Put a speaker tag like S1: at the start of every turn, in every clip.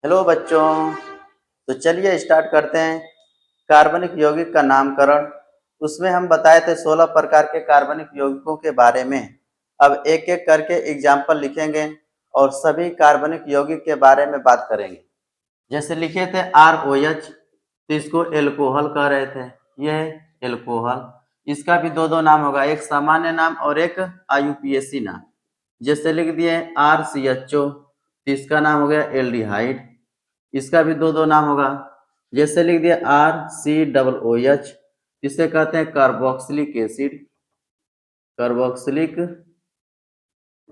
S1: Hello बच्चों। तो चलिए स्टार्ट करते हैं कार्बनिक यौगिक का नामकरण। उसमें हम बताए थे 16 प्रकार के कार्बनिक यौगिकों के बारे में। अब एक एक करके एग्जाम्पल लिखेंगे और सभी कार्बनिक यौगिक के बारे में बात करेंगे। जैसे लिखे थे ROH, तो इसको एल्कोहल कह रहे थे। यह एल्कोहल, इसका भी दो दो नाम होगा, एक सामान्य नाम और एक IUPAC नाम। जैसे लिख दिए RCHO, तो इसका नाम हो गया एल्डिहाइड, इसका भी दो दो नाम होगा। जैसे लिख दिया RCOOH, इसे कहते हैं कार्बोक्सिलिक एसिड, कार्बोक्सिलिक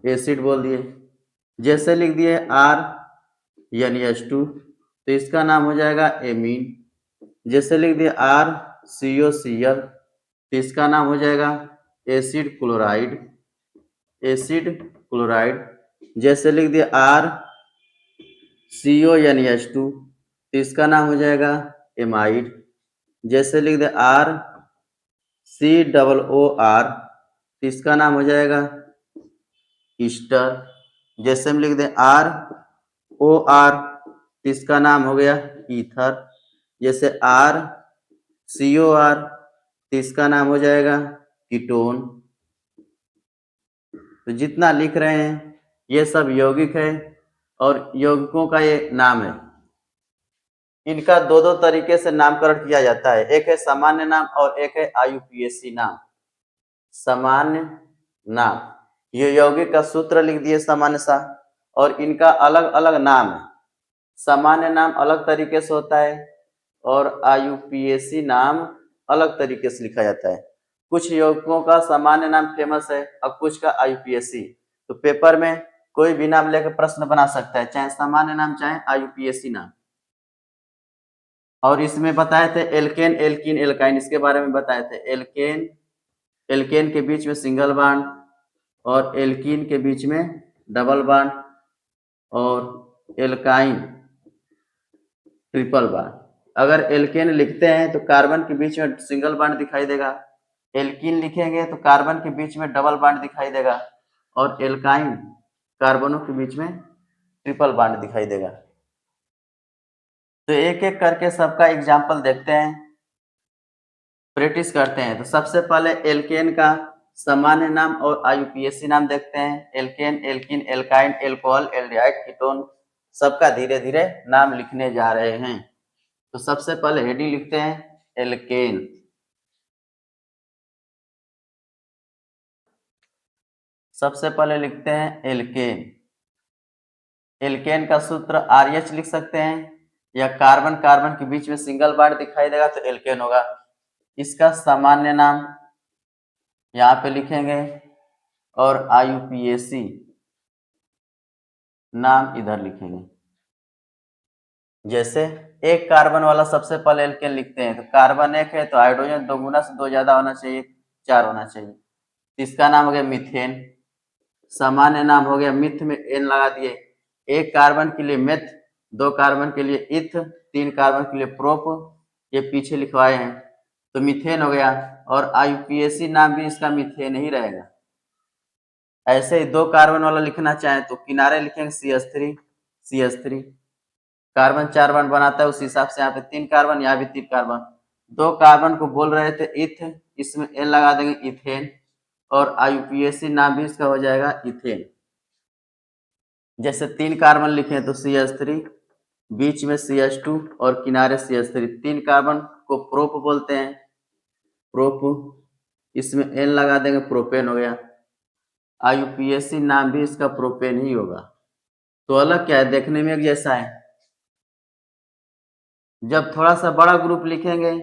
S1: एसिड बोल दिए। जैसे लिख दिए RNH2, तो इसका नाम हो जाएगा एमीन। जैसे लिख दिए RCOCl, तो इसका नाम हो जाएगा एसिड क्लोराइड, एसिड क्लोराइड। जैसे लिख दिया RCONH2, तो इसका नाम हो जाएगा एमाइड। जैसे लिख दिया RCOOR, तो इसका नाम हो जाएगा ईस्टर। जैसे हम लिख दें ROR, तो इसका नाम हो गया ईथर। जैसे RCOR, तो इसका नाम हो जाएगा कीटोन। तो जितना लिख रहे हैं ये सब यौगिक है और यौगिकों का ये नाम है। इनका दो दो तरीके से नामकरण किया जाता है, एक है सामान्य नाम और एक है IUPAC नाम। सामान्य नाम, ये यौगिक का सूत्र लिख दिए सामान्य सा, और इनका अलग अलग नाम है। सामान्य नाम अलग तरीके से होता है और IUPAC नाम अलग तरीके से लिखा जाता है। कुछ यौगिकों का सामान्य नाम फेमस है और कुछ का IUPAC। तो पेपर में कोई भी नाम लेकर प्रश्न बना सकता है, चाहे सामान्य नाम चाहे IUPAC नाम। और इसमें बताए थे एल्केन, एल्कीन, एल्काइन, इसके बारे में बताए थे। एल्केन, एल्केन के बीच में सिंगल बॉन्ड और एल्कीन के बीच में डबल बॉन्ड, और एल्काइन ट्रिपल बॉन्ड। अगर एल्केन लिखते हैं तो कार्बन के बीच में सिंगल बॉन्ड दिखाई देगा, एल्कीन लिखेंगे तो कार्बन के बीच में डबल बॉन्ड दिखाई देगा, और एल्काइन कार्बनों के बीच में ट्रिपल बॉन्ड दिखाई देगा। तो एक एक करके सबका एग्जाम्पल देखते हैं, प्रैक्टिस करते हैं। तो सबसे पहले एल्केन का सामान्य नाम और IUPAC नाम देखते हैं। Alkane, alkene, alkyne, alcohol, aldehyde, ketone, सबका धीरे धीरे नाम लिखने जा रहे हैं। तो सबसे पहले हेडिंग लिखते हैं एल्केन। सबसे पहले लिखते हैं एल्केन। एल्केन का सूत्र RH लिख सकते हैं, या कार्बन कार्बन के बीच में सिंगल बॉन्ड दिखाई देगा तो एल्केन होगा। इसका सामान्य नाम यहाँ पे लिखेंगे और IUPAC नाम इधर लिखेंगे। जैसे एक कार्बन वाला सबसे पहले एल्केन लिखते हैं, तो कार्बन एक है तो हाइड्रोजन दो गुना से दो ज्यादा होना चाहिए, 4 होना चाहिए। इसका नाम हो गया मीथेन। सामान्य नाम हो गया, मिथ में एन लगा दिए। एक कार्बन के लिए मेथ, दो कार्बन के लिए इथ, तीन कार्बन के लिए प्रोप, ये पीछे लिखवाए हैं, तो मीथेन हो गया। और IUPAC नाम भी इसका मीथेन ही रहेगा। ऐसे ही दो कार्बन वाला लिखना चाहे तो किनारे लिखेंगे CH3, CH3। कार्बन 4 बॉन्ड बनाता है, उस हिसाब से यहाँ पे 3 कार्बन, यहाँ भी 3 कार्बन। दो कार्बन को बोल रहे थे इथ, इसमें एन लगा देंगे इथेन, और IUPAC नाम भी इसका हो जाएगा इथेन। जैसे 3 कार्बन लिखे तो CH3, बीच में CH2 और किनारे CH3, 3 कार्बन को प्रोप बोलते हैं, प्रोप, इसमें एन लगा देंगे, प्रोपेन हो गया। IUPAC नाम भी इसका प्रोपेन ही होगा। तो अलग क्या है, देखने में एक जैसा है। जब थोड़ा सा बड़ा ग्रुप लिखेंगे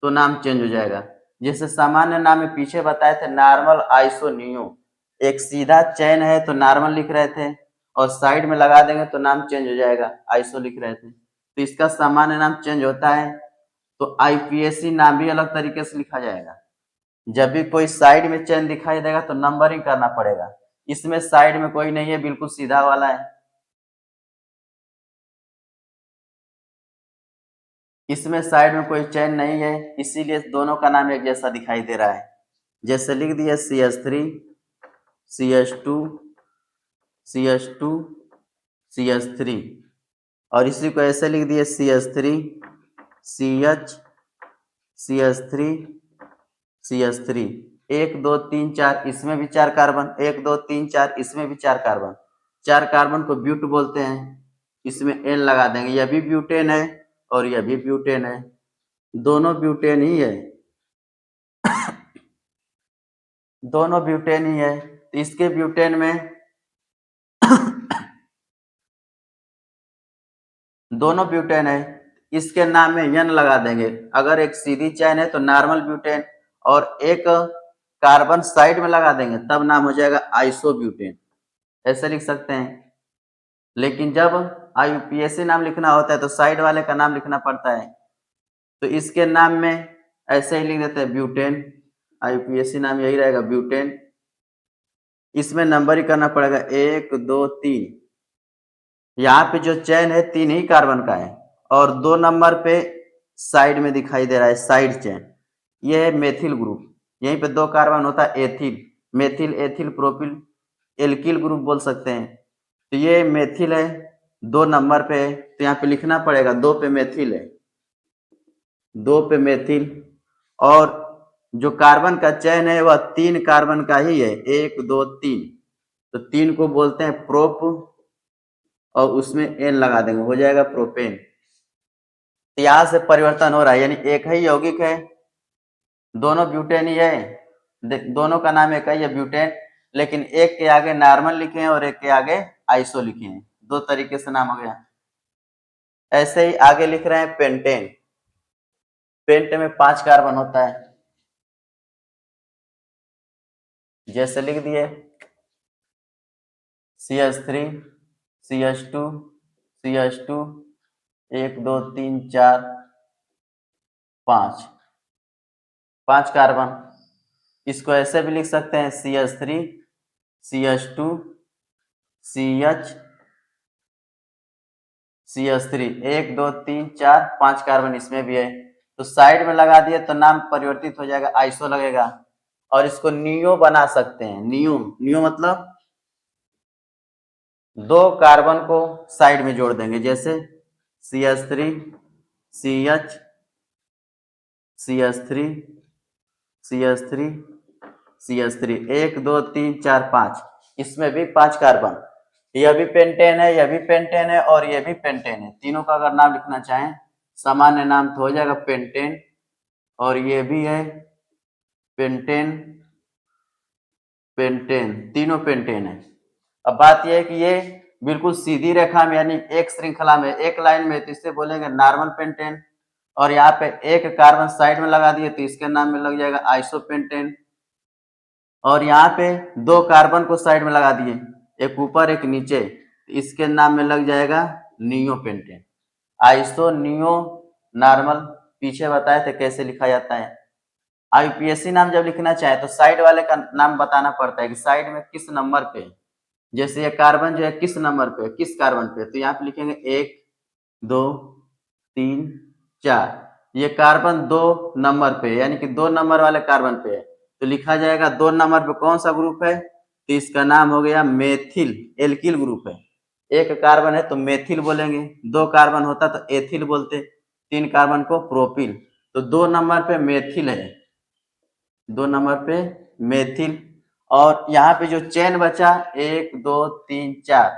S1: तो नाम चेंज हो जाएगा। जैसे सामान्य नाम में पीछे बताए थे नॉर्मल आइसोनियो, एक सीधा चैन है तो नॉर्मल लिख रहे थे, और साइड में लगा देंगे तो नाम चेंज हो जाएगा, आइसो लिख रहे थे, तो इसका सामान्य नाम चेंज होता है। तो IUPAC नाम भी अलग तरीके से लिखा जाएगा। जब भी कोई साइड में चेन दिखाई देगा तो नंबरिंग करना पड़ेगा। इसमें साइड में कोई नहीं है, बिल्कुल सीधा वाला है। इसमें साइड में कोई चेन नहीं है, इसीलिए दोनों का नाम एक जैसा दिखाई दे रहा है। जैसे लिख दिया CH3, CH2, CH2, CH3, और इसी को ऐसे लिख दिए CH3 CH CH3 CH3, 1 2 3 4 इसमें भी 4 कार्बन, 1 2 3 4 इसमें भी 4 कार्बन, 4 कार्बन को ब्यूट बोलते हैं। इसमें N लगा देंगे, यह भी ब्यूटेन है और यह भी ब्यूटेन है, दोनों ब्यूटेन ही है, दोनों ब्यूटेन ही है। तो इसके ब्यूटेन में दोनों ब्यूटेन है, इसके नाम में N लगा देंगे। अगर एक सीधी चेन है तो नॉर्मल ब्यूटेन और एक कार्बन साइड में लगा देंगे तब नाम हो जाएगा आइसोब्यूटेन, ऐसे लिख सकते हैं। लेकिन जब IUPAC नाम लिखना होता है तो साइड वाले का नाम लिखना पड़ता है, तो इसके नाम में ऐसे ही लिख देते हैं ब्यूटेन, IUPAC नाम यही रहेगा ब्यूटेन। इसमें नंबर ही करना पड़ेगा 1 2 3, यहाँ पे जो चेन है 3 ही कार्बन का है और 2 नंबर पे साइड में दिखाई दे रहा है साइड चेन, ये है मेथिल ग्रुप। यहीं पे 2 कार्बन होता है ethyl, methyl ethyl propyl alkyl group बोल सकते हैं। तो ये मेथिल है, 2 नंबर पे है, तो यहाँ पे लिखना पड़ेगा 2 पे मेथिल है, 2 पे मेथिल। और जो कार्बन का चेन है वह 3 कार्बन का ही है, 1 2 3, तो 3 को बोलते हैं प्रोप और उसमें N लगा देंगे, हो जाएगा प्रोपेन। तो यहाँ से परिवर्तन हो रहा है, यानी एक ही यौगिक है, दोनों ब्यूटेन ही है, दोनों का नाम एक ही है ब्यूटेन, लेकिन एक के आगे नॉर्मल लिखे हैं और एक के आगे आइसो लिखे हैं, 2 तरीके से नाम हो गया। ऐसे ही आगे लिख रहे हैं पेंटेन, पेंट में 5 कार्बन होता है, जैसे लिख दिए CH3 CH2 CH2 1 2 3 4 5, 5 कार्बन। इसको ऐसे भी लिख सकते हैं CH3 CH2 CH CH3, 1 2 3 4 5 carbon इसमें भी है, तो साइड में लगा दिए तो नाम परिवर्तित हो जाएगा, आइसो लगेगा। और इसको नियो बना सकते हैं, नियो, नियो मतलब 2 कार्बन को साइड में जोड़ देंगे, जैसे CH3 CH CH3 CH3 CH3, 1 2 3 4 5, इसमें भी 5 कार्बन, यह भी पेंटेन है, यह भी पेंटेन है और यह भी पेंटेन है। तीनों का अगर नाम लिखना चाहें सामान्य नाम तो हो जाएगा पेंटेन, और ये भी है पेंटेन, पेंटेन, तीनों पेंटेन है। अब बात यह है कि ये बिल्कुल सीधी रेखा में यानी एक श्रृंखला में एक लाइन में, तो इससे बोलेंगे नॉर्मल पेंटेन। और यहाँ पे एक कार्बन साइड में लगा दिए तो इसके नाम में लग जाएगा आइसोपेंटेन। और यहाँ पे 2 कार्बन को साइड में लगा दिए, एक ऊपर एक नीचे, इसके नाम में लग जाएगा नियोपेंटेन। आइसो नियो नॉर्मल पीछे बताए थे कैसे लिखा जाता है। IUPAC नाम जब लिखना चाहे तो साइड वाले का नाम बताना पड़ता है कि साइड में किस नंबर पे, जैसे ये कार्बन जो है किस नंबर पे, किस कार्बन पे, तो यहाँ पे लिखेंगे 1 2 3 4, ये कार्बन 2 नंबर पे यानी कि 2 नंबर वाले कार्बन पे है, तो लिखा जाएगा 2 नंबर पे कौन सा ग्रुप है, तो इसका नाम हो गया मेथिल एल्किल ग्रुप है। एक कार्बन है तो मेथिल बोलेंगे, 2 कार्बन होता तो एथिल बोलते, 3 कार्बन को प्रोपिल, तो 2 नंबर पे मेथिल है, 2 नंबर पे मेथिल। और यहाँ पे जो चेन बचा 1 2 3 4,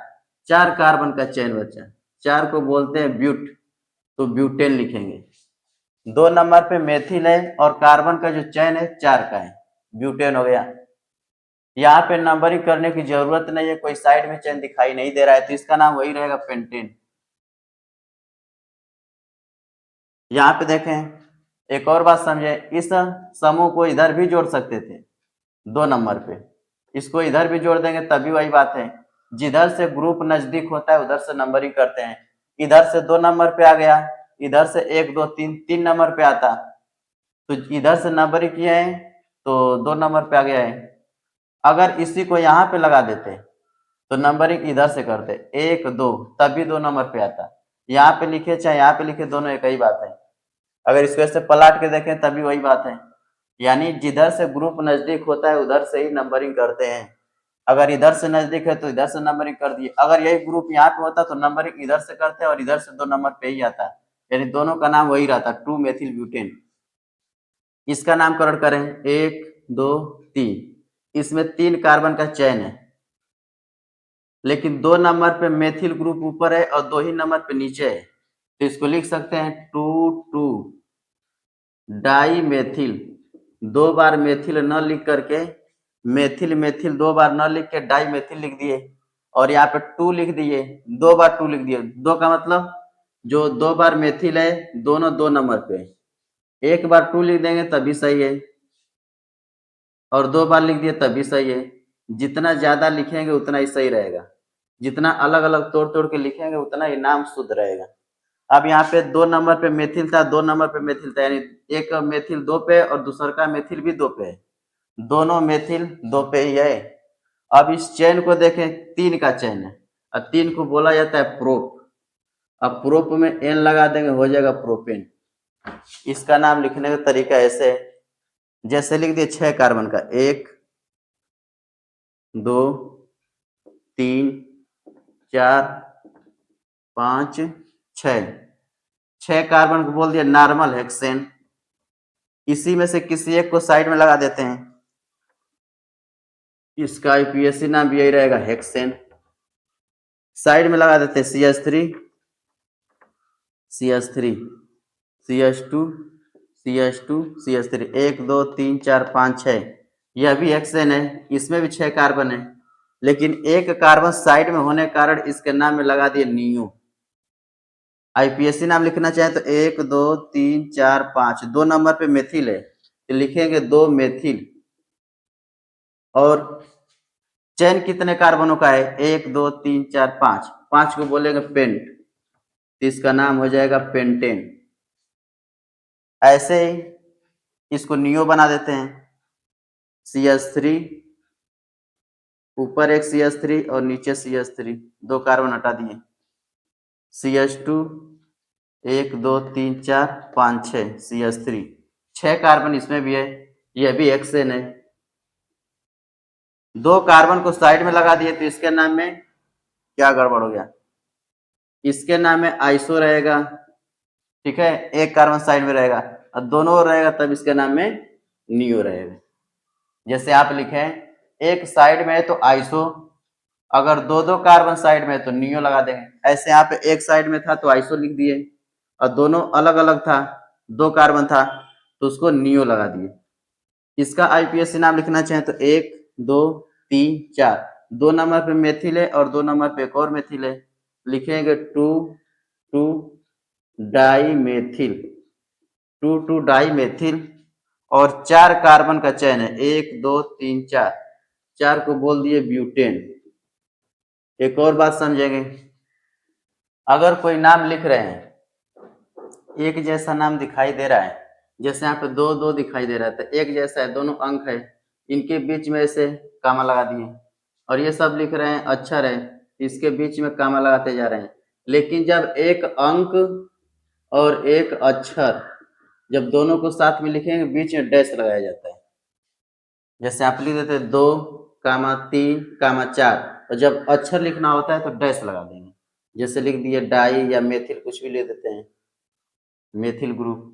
S1: 4 कार्बन का चेन बचा, 4 को बोलते हैं ब्यूट, तो ब्यूटेन लिखेंगे। 2 नंबर पे मेथिल है और कार्बन का जो चेन है 4 का है, ब्यूटेन हो गया। यहाँ पे नंबरिंग करने की जरूरत नहीं है, कोई साइड में चेन दिखाई नहीं दे रहा है, तो इसका नाम वही रहेगा पेंटेन। यहाँ पे देखें एक और बात समझे, इस समूह को इधर भी जोड़ सकते थे 2 नंबर पे, इसको इधर भी जोड़ देंगे तभी वही बात है, जिधर से ग्रुप नजदीक होता है उधर से नंबरिंग करते हैं। इधर से 2 नंबर पे आ गया, इधर से 1 2 3 3 नंबर पे आता, तो इधर से नंबरिंग किए हैं तो 2 नंबर पे आ गया है। अगर इसी को यहाँ पे लगा देते तो नंबरिंग इधर से करते 1 2, तभी 2 नंबर पे आता, यहाँ पे लिखे चाहे यहाँ पे लिखे दोनों एक ही बात है। अगर इसको ऐसे पलट के देखें तभी वही बात है, यानी जिधर से ग्रुप नजदीक होता है उधर से ही नंबरिंग करते हैं। अगर इधर से नजदीक है तो इधर से नंबरिंग कर दिए। अगर यही ग्रुप यहाँ पे होता तो नंबरिंग इधर से करते और इधर से 2 नंबर पे ही आता, यानी दोनों का नाम वही रहता, 2 मेथिल ब्यूटेन। इसका नामकरण करें 1 2 3। इसमें 3 कार्बन का चयन है, लेकिन 2 नंबर पे मेथिल ग्रुप ऊपर है और 2 ही नंबर पे नीचे है, तो इसको लिख सकते हैं 2 2 डाई मेथिल। 2 बार मेथिल न लिख करके मेथिल मेथिल 2 बार न लिख के डाई मेथिल लिख दिए, और यहाँ पे 2 लिख दिए, 2 बार 2 लिख दिए। 2 का मतलब जो 2 बार मेथिल है दोनों 2 नंबर पे, एक बार 2 लिख देंगे तभी सही है, और 2 बार लिख दिए तभी सही है। जितना ज्यादा लिखेंगे उतना ही सही रहेगा, जितना अलग अलग तोड़ तोड़ के लिखेंगे उतना ही नाम शुद्ध रहेगा। अब यहाँ पे 2 नंबर पे मेथिल था, 2 नंबर पे मेथिल था, यानी एक मेथिल 2 पे और दूसर का मेथिल भी 2 पे है, दोनों मेथिल 2 पे ही है। अब इस चेन को देखें, 3 का चेन है और 3 को बोला जाता है प्रोप। अब प्रोप में एन लगा देंगे, हो जाएगा प्रोपेन। इसका नाम लिखने का तरीका ऐसे है, जैसे लिख दिए 6 कार्बन का, 1 2 3 4 5 6 कार्बन को बोल दिया नॉर्मल हेक्सेन। इसी में से किसी एक को साइड में लगा देते हैं, इसका आईपीएससी नाम भी यही रहेगा, हेक्सेन। साइड में लगा देते हैं CH3 CH3 CH2 CH2 CH3, 1 2 3 4 5 6। यह भी हेक्सेन है, इसमें भी 6 कार्बन है, लेकिन एक कार्बन साइड में होने के कारण इसके नाम में लगा दिए नियो। आईपीएससी नाम लिखना चाहे तो 1 2 3 4 5, 2 नंबर पे मेथिल है तो लिखेंगे 2 मेथिल। और चेन कितने कार्बनों का है, 1 2 3 4 5, 5 को बोलेंगे पेंट, तो इसका नाम हो जाएगा पेंटेन। ऐसे ही इसको नियो बना देते हैं, CH3 ऊपर एक CH3 और नीचे CH3, 2 कार्बन हटा दिए, CH2 1 2 3 4 5 6 CH3, 6 कार्बन इसमें भी है, यह भी हेक्सेन है। 2 कार्बन को साइड में लगा दिए तो इसके नाम में क्या गड़बड़ हो गया, इसके नाम में आइसो रहेगा, ठीक है, एक कार्बन साइड में रहेगा और दोनों रहेगा तब इसके नाम में नियो रहेगा। जैसे आप लिखे एक साइड में है तो आइसो, अगर 2 कार्बन साइड में है तो नियो लगा देंगे। ऐसे यहाँ पे एक साइड में था तो आइसो लिख दिए, और दोनों अलग अलग था, 2 कार्बन था तो उसको नियो लगा दिए। इसका आईपीएससी नाम लिखना चाहे तो 1 2 3 4, 2 नंबर पे मेथिल है और 2 नंबर पे एक और मेथिल है, लिखेंगे 2 2 डाई मेथिल, 2 2 डाई मेथिल। और 4 कार्बन का चयन है, 1 2 3 4, 4 को बोल दिए ब्यूटेन। एक और बात समझेंगे, अगर कोई नाम लिख रहे हैं, एक जैसा नाम दिखाई दे रहा है, जैसे यहाँ पे 2 2 दिखाई दे रहा है, तो एक जैसा है, दोनों अंक है, इनके बीच में ऐसे कामा लगा दिए, और ये सब लिख रहे हैं अक्षर है, इसके बीच में कामा लगाते जा रहे हैं। लेकिन जब एक अंक और एक अक्षर जब दोनों को साथ में लिखेंगे बीच में डैश लगाया जाता है। जैसे आप लिख देते 2 3 4, और जब अक्षर लिखना होता है तो डैश लगा देंगे, जैसे लिख दिए डाई या मेथिल, कुछ भी ले देते हैं, मेथिल ग्रुप।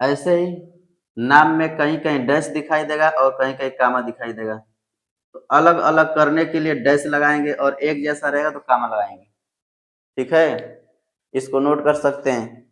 S1: ऐसे ही नाम में कहीं कहीं डैश दिखाई देगा और कहीं कहीं कामा दिखाई देगा, तो अलग अलग करने के लिए डैश लगाएंगे, और एक जैसा रहेगा तो कामा लगाएंगे, ठीक है, इसको नोट कर सकते हैं।